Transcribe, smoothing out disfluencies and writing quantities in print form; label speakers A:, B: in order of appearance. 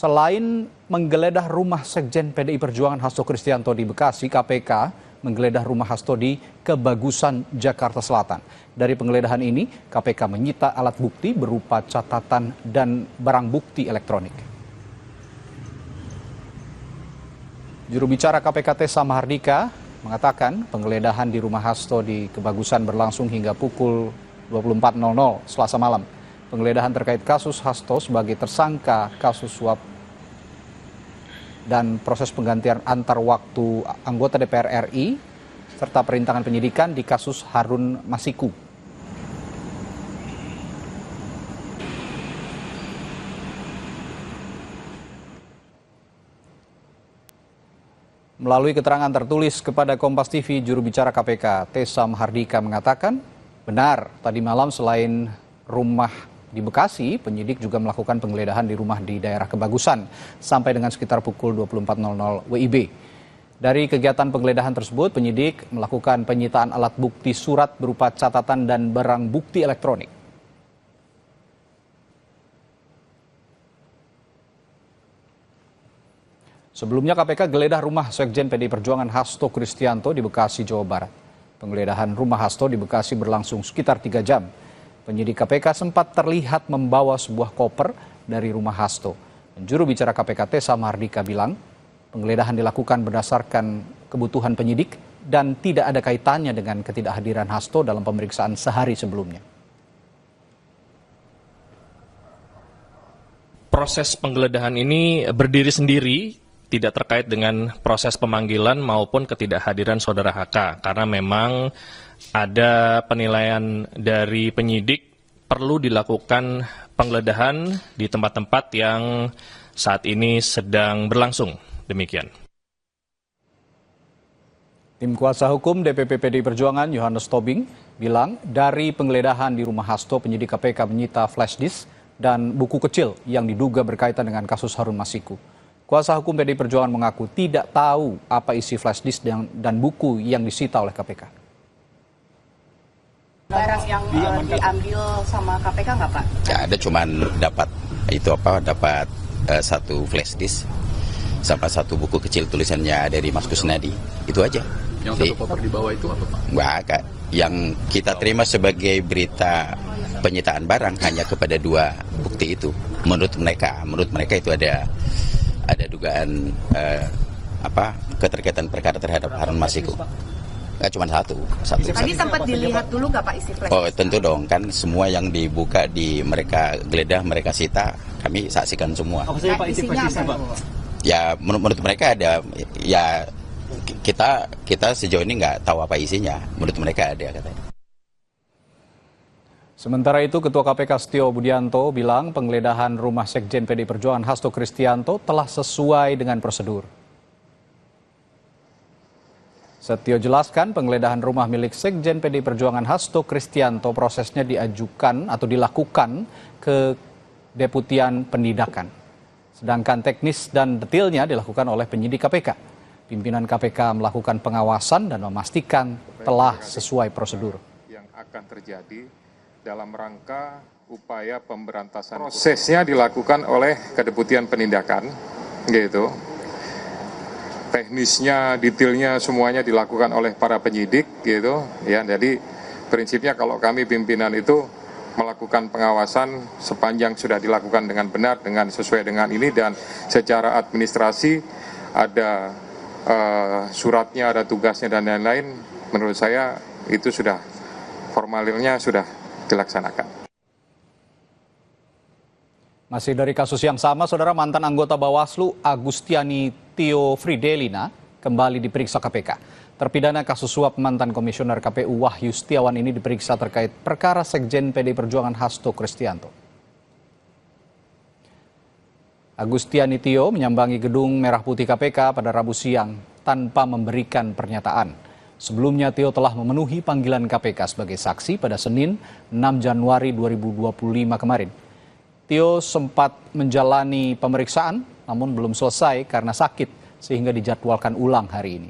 A: Selain menggeledah rumah Sekjen PDI Perjuangan Hasto Kristianto di Bekasi, KPK menggeledah rumah Hasto di Kebagusan, Jakarta Selatan. Dari penggeledahan ini, KPK menyita alat bukti berupa catatan dan barang bukti elektronik. Juru bicara KPK Tessa Mahardika mengatakan penggeledahan di rumah Hasto di Kebagusan berlangsung hingga pukul 24.00 Selasa malam. Penggeledahan terkait kasus Hasto sebagai tersangka kasus suap dan proses penggantian antar waktu anggota DPR RI serta perintangan penyidikan di kasus Harun Masiku. Melalui keterangan tertulis kepada Kompas TV, juru bicara KPK Tessa Mahardika mengatakan, benar tadi malam selain rumah di Bekasi, penyidik juga melakukan penggeledahan di rumah di daerah Kebagusan sampai dengan sekitar pukul 24.00 WIB. Dari kegiatan penggeledahan tersebut, penyidik melakukan penyitaan alat bukti surat berupa catatan dan barang bukti elektronik. Sebelumnya KPK geledah rumah Sekjen PDI Perjuangan Hasto Kristianto di Bekasi, Jawa Barat. Penggeledahan rumah Hasto di Bekasi berlangsung sekitar 3 jam. Penyidik KPK sempat terlihat membawa sebuah koper dari rumah Hasto. Juru bicara KPK Tessa Mahardika bilang, penggeledahan dilakukan berdasarkan kebutuhan penyidik dan tidak ada kaitannya dengan ketidakhadiran Hasto dalam pemeriksaan sehari sebelumnya.
B: Proses penggeledahan ini berdiri sendiri, tidak terkait dengan proses pemanggilan maupun ketidakhadiran saudara HK, karena memang ada penilaian dari penyidik perlu dilakukan penggeledahan di tempat-tempat yang saat ini sedang berlangsung. Demikian.
A: Tim kuasa hukum DPP PDI Perjuangan Yohanes Tobing bilang dari penggeledahan di rumah Hasto, penyidik KPK menyita flash disk dan buku kecil yang diduga berkaitan dengan kasus Harun Masiku. Kuasa hukum PDI Perjuangan mengaku tidak tahu apa isi flash disk dan buku yang disita oleh KPK.
C: Barang yang diambil sama KPK nggak, Pak?
D: Ya, ada cuman dapat satu flash disk sama satu buku kecil tulisannya dari Mas Kusnadi, itu aja.
E: Yang satu koper di bawah itu apa, Pak?
D: Enggak, yang kita terima sebagai berita penyitaan barang hanya kepada 2 bukti itu. Menurut mereka itu ada dugaan keterkaitan perkara terhadap Harun Masiku. Nggak cuma satu.
C: Tadi sempat dilihat dulu nggak Pak isi flash?
D: Oh tentu dong, kan semua yang dibuka mereka geledah, mereka sita, kami saksikan semua.
E: Apa saja Pak isi flash disk, Pak?
D: Ya menurut mereka ada, ya kita sejauh ini nggak tahu apa isinya, menurut mereka ada katanya.
A: Sementara itu, Ketua KPK Setio Budianto bilang penggeledahan rumah Sekjen PDI Perjuangan Hasto Kristianto telah sesuai dengan prosedur. Setio jelaskan penggeledahan rumah milik Sekjen PDI Perjuangan Hasto Kristianto prosesnya diajukan atau dilakukan ke Deputian Penindakan. Sedangkan teknis dan detailnya dilakukan oleh penyidik KPK. Pimpinan KPK melakukan pengawasan dan memastikan telah sesuai prosedur.
F: Yang akan terjadi dalam rangka upaya pemberantasan. Prosesnya dilakukan oleh Kedeputian Penindakan, gitu. Teknisnya, detailnya semuanya dilakukan oleh para penyidik, gitu. Ya, jadi prinsipnya kalau kami pimpinan itu melakukan pengawasan sepanjang sudah dilakukan dengan benar, dengan sesuai dengan ini, dan secara administrasi ada suratnya, ada tugasnya dan lain-lain. Menurut saya itu sudah formalnya sudah dilaksanakan.
A: Masih dari kasus yang sama, saudara, mantan anggota Bawaslu Agustiani Tio Fridelina kembali diperiksa KPK. Terpidana kasus suap mantan komisioner KPU Wahyu Setiawan ini diperiksa terkait perkara Sekjen PDI Perjuangan Hasto Kristianto. Agustiani Tio menyambangi gedung Merah Putih KPK pada Rabu siang tanpa memberikan pernyataan. Sebelumnya Tio telah memenuhi panggilan KPK sebagai saksi pada Senin 6 Januari 2025 kemarin. Tio sempat menjalani pemeriksaan namun belum selesai karena sakit sehingga dijadwalkan ulang hari ini.